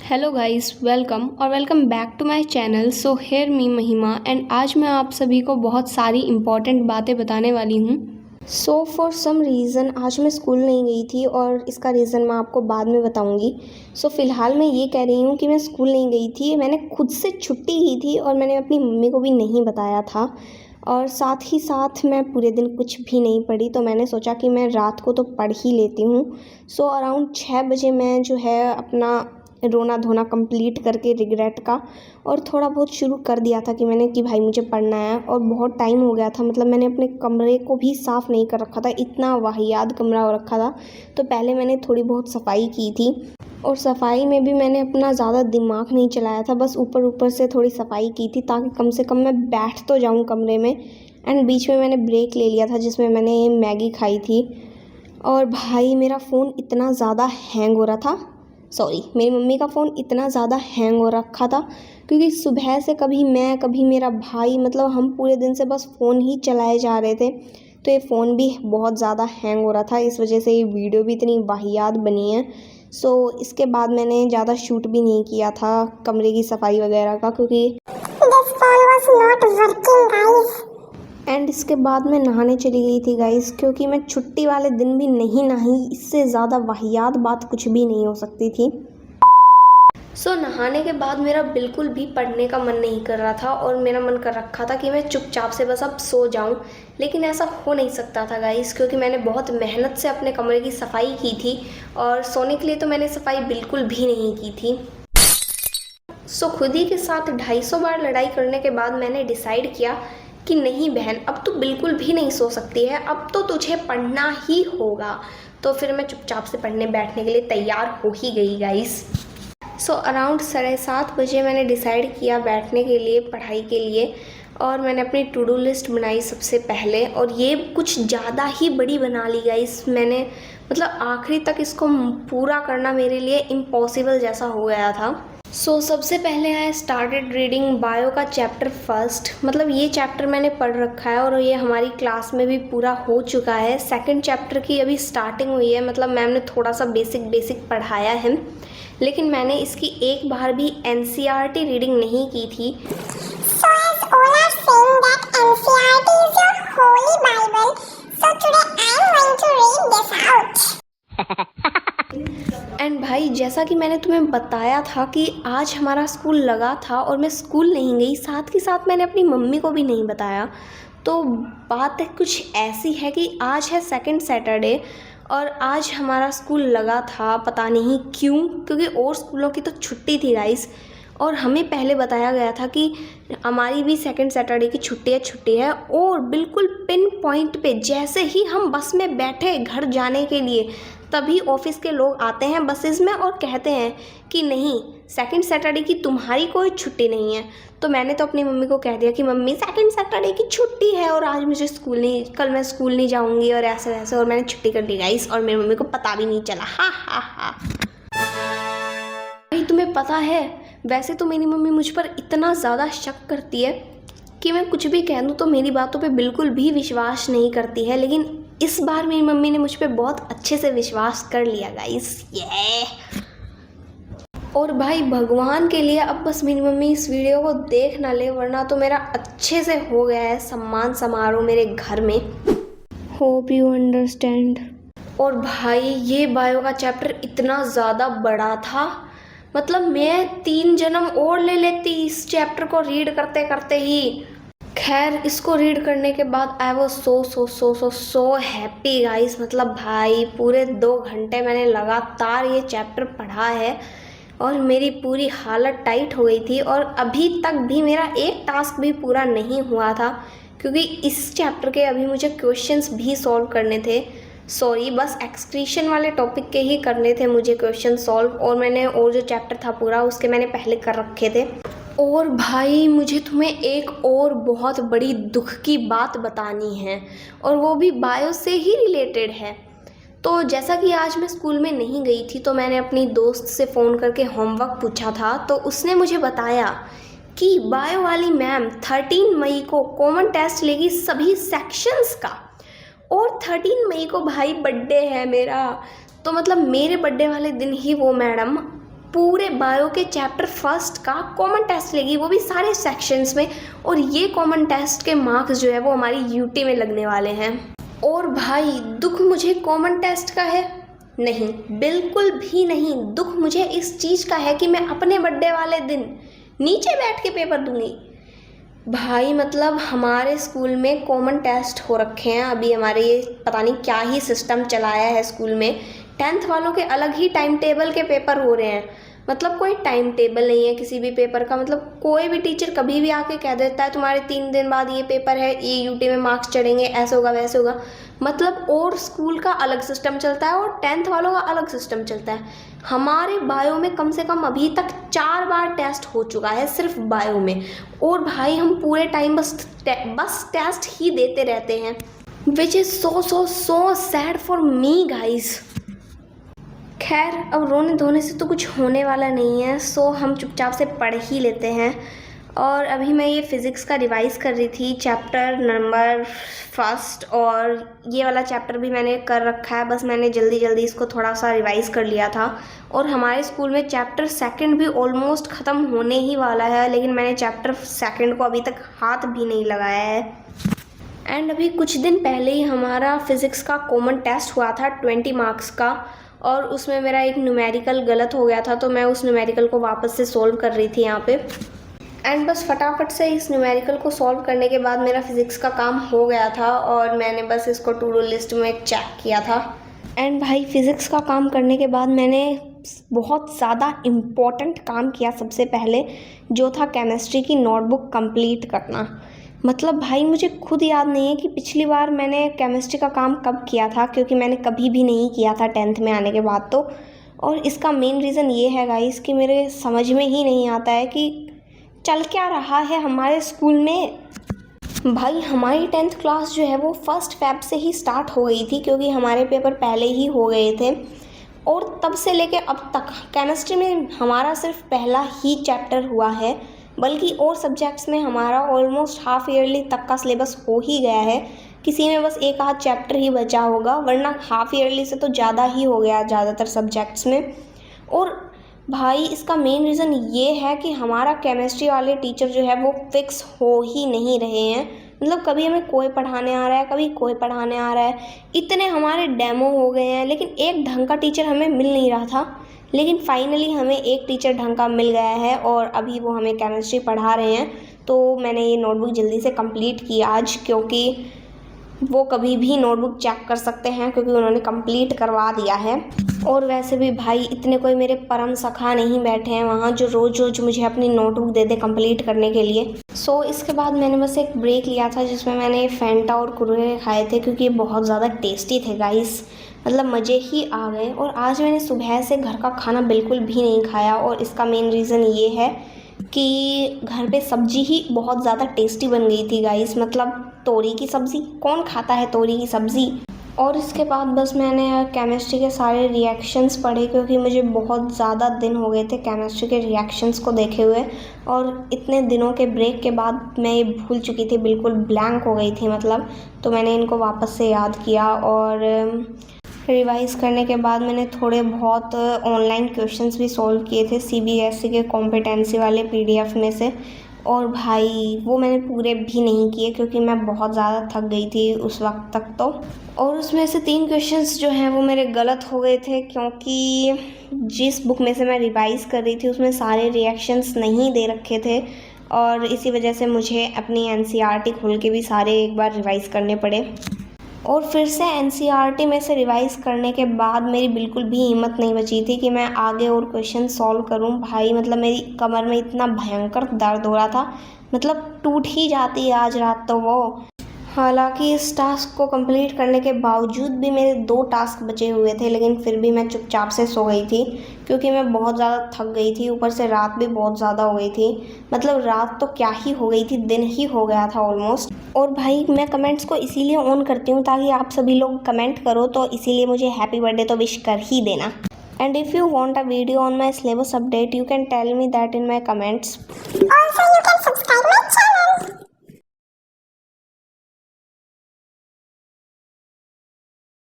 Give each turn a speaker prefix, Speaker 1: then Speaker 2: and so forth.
Speaker 1: Hello guys, welcome back to my channel. So here me Mahima and आज मैं आप सभी को बहुत सारी इम्पॉर्टेंट बातें बताने वाली हूँ। सो फॉर सम रीज़न आज मैं स्कूल नहीं गई थी और इसका रीज़न मैं आपको बाद में बताऊँगी। सो फ़िलहाल मैं ये कह रही हूँ कि मैं स्कूल नहीं गई थी, मैंने खुद से छुट्टी की थी और मैंने अपनी मम्मी को भी नहीं बताया था। और साथ ही साथ मैं पूरे दिन कुछ भी नहीं पढ़ी, तो मैंने सोचा कि मैं रात को तो पढ़ ही लेती हूँ। सो अराउंड 6 बजे मैं जो है अपना रोना धोना कंप्लीट करके रिग्रेट का और थोड़ा बहुत शुरू कर दिया था कि भाई मुझे पढ़ना है। और बहुत टाइम हो गया था, मतलब मैंने अपने कमरे को भी साफ़ नहीं कर रखा था, इतना वाहियात कमरा हो रखा था। तो पहले मैंने थोड़ी बहुत सफाई की थी और सफाई में भी मैंने अपना ज़्यादा दिमाग नहीं चलाया था, बस ऊपर ऊपर से थोड़ी सफाई की थी ताकि कम से कम मैं बैठ तो जाऊँ कमरे में। एंड बीच में मैंने ब्रेक ले लिया था जिसमें मैंने मैगी खाई थी। और भाई मेरा फ़ोन इतना ज़्यादा हैंग हो रहा था, मेरी मम्मी का फ़ोन इतना ज़्यादा हैंग हो रखा था क्योंकि सुबह से कभी मैं कभी मेरा भाई, मतलब हम पूरे दिन से बस फ़ोन ही चलाए जा रहे थे। तो ये फ़ोन भी बहुत ज़्यादा हैंग हो रहा था, इस वजह से ये वीडियो भी इतनी वाहियात बनी है। इसके बाद मैंने ज़्यादा शूट भी नहीं किया था कमरे की सफाई वगैरह का, क्योंकि
Speaker 2: This phone was not working, guys.
Speaker 1: And इसके बाद मैं नहाने चली गई थी गाइस, क्योंकि मैं छुट्टी वाले दिन भी नहीं नहाई, इससे ज़्यादा वाहियात बात कुछ भी नहीं हो सकती थी। नहाने के बाद मेरा बिल्कुल भी पढ़ने का मन नहीं कर रहा था और मेरा मन कर रखा था कि मैं चुपचाप से बस अब सो जाऊं। लेकिन ऐसा हो नहीं सकता था गाइस, क्योंकि मैंने बहुत मेहनत से अपने कमरे की सफाई की थी और सोने के लिए तो मैंने सफाई बिल्कुल भी नहीं की थी। खुद ही के साथ 250 बार लड़ाई करने के बाद मैंने डिसाइड किया कि नहीं बहन, अब तू बिल्कुल भी नहीं सो सकती है, अब तो तुझे पढ़ना ही होगा। तो फिर मैं चुपचाप से पढ़ने बैठने के लिए तैयार हो ही गई गाइस। अराउंड 7:30 बजे मैंने डिसाइड किया बैठने के लिए, पढ़ाई के लिए। और मैंने अपनी टू डू लिस्ट बनाई सबसे पहले, और ये कुछ ज़्यादा ही बड़ी बना ली गाइस मैंने, मतलब आखिरी तक इसको पूरा करना मेरे लिए इम्पॉसिबल जैसा हो गया था। सबसे पहले आई स्टार्टेड रीडिंग बायो का चैप्टर फर्स्ट, मतलब ये चैप्टर मैंने पढ़ रखा है और ये हमारी क्लास में भी पूरा हो चुका है। सेकंड चैप्टर की अभी स्टार्टिंग हुई है, मतलब मैम ने थोड़ा सा बेसिक पढ़ाया है, लेकिन मैंने इसकी एक बार भी NCERT रीडिंग नहीं की थी।
Speaker 2: So as all are saying that NCERT is your holy Bible, so today I am going to read this out.
Speaker 1: And भाई, जैसा कि मैंने तुम्हें बताया था कि आज हमारा स्कूल लगा था और मैं स्कूल नहीं गई, साथ ही साथ मैंने अपनी मम्मी को भी नहीं बताया। तो बात कुछ ऐसी है कि आज है सेकंड सैटरडे और आज हमारा स्कूल लगा था, पता नहीं क्यों, क्योंकि और स्कूलों की तो छुट्टी थी गाइस। और हमें पहले बताया गया था कि हमारी भी सेकंड सैटरडे की छुट्टी है। और बिल्कुल पिन पॉइंट पे जैसे ही हम बस में बैठे घर जाने के लिए, तभी ऑफिस के लोग आते हैं बसेस में और कहते हैं कि नहीं, सेकंड सैटरडे की तुम्हारी कोई छुट्टी नहीं है। तो मैंने तो अपनी मम्मी को कह दिया कि मम्मी सेकंड सैटरडे की छुट्टी है और आज मुझे कल मैं स्कूल नहीं जाऊंगी और ऐसे वैसे, और मैंने छुट्टी कर ली गाइस, और मेरी मम्मी को पता भी नहीं चला। हा हा हा। भाई तुम्हें पता है, वैसे तो मेरी मम्मी मुझ पर इतना ज़्यादा शक करती है कि मैं कुछ भी कह दूँ तो मेरी बातों पे बिल्कुल भी विश्वास नहीं करती है, लेकिन इस बार मेरी मम्मी ने मुझ पे बहुत अच्छे से विश्वास कर लिया गाइस, ये। और भाई भगवान के लिए अब बस मेरी मम्मी इस वीडियो को देख ना ले, वरना तो मेरा अच्छे से हो गया है सम्मान समारोह मेरे घर में। Hope you understand. और भाई ये बायो का चैप्टर इतना ज़्यादा बड़ा था, मतलब मैं 3 जन्म और ले लेती इस चैप्टर को रीड करते करते ही। खैर, इसको रीड करने के बाद I was so happy guys, मतलब भाई पूरे 2 घंटे मैंने लगातार ये चैप्टर पढ़ा है और मेरी पूरी हालत टाइट हो गई थी। और अभी तक भी मेरा एक टास्क भी पूरा नहीं हुआ था, क्योंकि इस चैप्टर के अभी मुझे क्वेश्चंस भी सॉल्व करने थे। बस एक्सक्रीशन वाले टॉपिक के ही करने थे मुझे क्वेश्चन सॉल्व, और मैंने और जो चैप्टर था पूरा उसके मैंने पहले कर रखे थे। और भाई मुझे तुम्हें एक और बहुत बड़ी दुख की बात बतानी है, और वो भी बायो से ही रिलेटेड है। तो जैसा कि आज मैं स्कूल में नहीं गई थी, तो मैंने अपनी दोस्त से फ़ोन करके होमवर्क पूछा था, तो उसने मुझे बताया कि बायो वाली मैम 13 मई को कॉमन टेस्ट लेगी सभी सेक्शंस का, और 13 मई को भाई बर्थडे है मेरा। तो मतलब मेरे बर्थडे वाले दिन ही वो मैडम पूरे बायो के चैप्टर फर्स्ट का कॉमन टेस्ट लेगी, वो भी सारे सेक्शंस में। और ये कॉमन टेस्ट के मार्क्स जो है वो हमारी यूटी में लगने वाले हैं। और भाई दुख मुझे कॉमन टेस्ट का है नहीं, बिल्कुल भी नहीं। दुख मुझे इस चीज़ का है कि मैं अपने बर्थडे वाले दिन नीचे बैठ के पेपर दूंगी। भाई मतलब हमारे स्कूल में कॉमन टेस्ट हो रखे हैं अभी, हमारे ये पता नहीं क्या ही सिस्टम चलाया है स्कूल में। 10th वालों के अलग ही टाइम टेबल के पेपर हो रहे हैं, मतलब कोई टाइम टेबल नहीं है किसी भी पेपर का। मतलब कोई भी टीचर कभी भी आके कह देता है तुम्हारे 3 दिन बाद ये पेपर है, ये यूटी में मार्क्स चढ़ेंगे, ऐसे होगा वैसे होगा। मतलब और स्कूल का अलग सिस्टम चलता है और 10th वालों का अलग सिस्टम चलता है। हमारे बायो में कम से कम अभी तक 4 बार टेस्ट हो चुका है सिर्फ बायो में। और भाई हम पूरे टाइम बस टेस्ट ही देते रहते हैं, which is so sad for me guys. खैर अब रोने धोने से तो कुछ होने वाला नहीं है, सो हम चुपचाप से पढ़ ही लेते हैं। और अभी मैं ये फ़िज़िक्स का रिवाइज़ कर रही थी, चैप्टर नंबर 1 और ये वाला चैप्टर भी मैंने कर रखा है, बस मैंने जल्दी इसको थोड़ा सा रिवाइज़ कर लिया था। और हमारे स्कूल में चैप्टर 2 भी ऑलमोस्ट ख़त्म होने ही वाला है, लेकिन मैंने चैप्टर 2 को अभी तक हाथ भी नहीं लगाया है। एंड अभी कुछ दिन पहले ही हमारा फ़िज़िक्स का कॉमन टेस्ट हुआ था 20 मार्क्स का, और उसमें मेरा एक न्यूमेरिकल गलत हो गया था, तो मैं उस न्यूमेरिकल को वापस से सॉल्व कर रही थी यहाँ पे। एंड बस फटाफट से इस न्यूमेरिकल को सॉल्व करने के बाद मेरा फ़िज़िक्स का काम हो गया था और मैंने बस इसको टू डू लिस्ट में चेक किया था। एंड भाई फ़िज़िक्स का काम करने के बाद मैंने बहुत ज़्यादा इम्पोर्टेंट काम किया सबसे पहले, जो था केमिस्ट्री की नोटबुक कंप्लीट करना। मतलब भाई मुझे खुद याद नहीं है कि पिछली बार मैंने केमिस्ट्री का काम कब किया था, क्योंकि मैंने कभी भी नहीं किया था 10th में आने के बाद तो। और इसका मेन रीज़न ये है गाइस कि मेरे समझ में ही नहीं आता है कि चल क्या रहा है हमारे स्कूल में। भाई हमारी 10th क्लास जो है वो 1 फ़रवरी से ही स्टार्ट हो गई थी, क्योंकि हमारे पेपर पहले ही हो गए थे। और तब से लेके अब तक केमिस्ट्री में हमारा सिर्फ पहला ही चैप्टर हुआ है, बल्कि और सब्जेक्ट्स में हमारा ऑलमोस्ट हाफ ईयरली तक का सिलेबस हो ही गया है। किसी में बस एक आध चैप्टर ही बचा होगा, वरना हाफ ईयरली से तो ज़्यादा ही हो गया ज़्यादातर सब्जेक्ट्स में। और भाई इसका मेन रीज़न ये है कि हमारा केमिस्ट्री वाले टीचर जो है वो फिक्स हो ही नहीं रहे हैं। मतलब कभी हमें कोई पढ़ाने आ रहा है, कभी कोई पढ़ाने आ रहा है। इतने हमारे डेमो हो गए हैं, लेकिन एक ढंग का टीचर हमें मिल नहीं रहा था। लेकिन फाइनली हमें एक टीचर ढंग का मिल गया है और अभी वो हमें केमिस्ट्री पढ़ा रहे हैं। तो मैंने ये नोटबुक जल्दी से कंप्लीट की आज, क्योंकि वो कभी भी नोटबुक चेक कर सकते हैं, क्योंकि उन्होंने कंप्लीट करवा दिया है। और वैसे भी भाई इतने कोई मेरे परम सखा नहीं बैठे हैं वहाँ जो रोज़ मुझे अपनी नोटबुक दे दे कंप्लीट करने के लिए। सो इसके बाद मैंने बस एक ब्रेक लिया था, जिसमें मैंने फैंटा और कुरकुरे खाए थे, क्योंकि ये बहुत ज़्यादा टेस्टी थे गाइस, मतलब मज़े ही आ गए। और आज मैंने सुबह से घर का खाना बिल्कुल भी नहीं खाया, और इसका मेन रीज़न ये है कि घर पे सब्ज़ी ही बहुत ज़्यादा टेस्टी बन गई थी गाइस। मतलब तोरी की सब्ज़ी, कौन खाता है तोरी की सब्ज़ी। और इसके बाद बस मैंने केमिस्ट्री के सारे रिएक्शंस पढ़े, क्योंकि मुझे बहुत ज़्यादा दिन हो गए थे केमिस्ट्री के रिएक्शंस को देखे हुए, और इतने दिनों के ब्रेक के बाद मैं ये भूल चुकी थी, बिल्कुल ब्लैंक हो गई थी मतलब। तो मैंने इनको वापस से याद किया, और रिवाइज़ करने के बाद मैंने थोड़े बहुत ऑनलाइन क्वेश्चंस भी सॉल्व किए थे CBSE के कॉम्पिटेंसी वाले PDF में से। और भाई वो मैंने पूरे भी नहीं किए, क्योंकि मैं बहुत ज़्यादा थक गई थी उस वक्त तक तो। और उसमें से 3 क्वेश्चंस जो हैं वो मेरे गलत हो गए थे, क्योंकि जिस बुक में से मैं रिवाइज़ कर रही थी उसमें सारे रिएक्शंस नहीं दे रखे थे, और इसी वजह से मुझे अपनी NCERT खोल के भी सारे एक बार रिवाइज़ करने पड़े। और फिर से NCERT में से रिवाइज़ करने के बाद मेरी बिल्कुल भी हिम्मत नहीं बची थी कि मैं आगे और क्वेश्चन सॉल्व करूं। भाई मतलब मेरी कमर में इतना भयंकर दर्द हो रहा था, मतलब टूट ही जाती आज रात तो वो। हालांकि इस टास्क को कंप्लीट करने के बावजूद भी मेरे 2 टास्क बचे हुए थे, लेकिन फिर भी मैं चुपचाप से सो गई थी, क्योंकि मैं बहुत ज़्यादा थक गई थी। ऊपर से रात भी बहुत ज़्यादा हो गई थी, मतलब रात तो क्या ही हो गई थी, दिन ही हो गया था ऑलमोस्ट। और भाई मैं कमेंट्स को इसीलिए ऑन करती हूँ ताकि आप सभी लोग कमेंट करो, तो इसीलिए मुझे हैप्पी बर्थडे तो विश कर ही देना। And if you want a video on my syllabus update, you can tell me that in my comments.
Speaker 2: Also, you can subscribe my channel.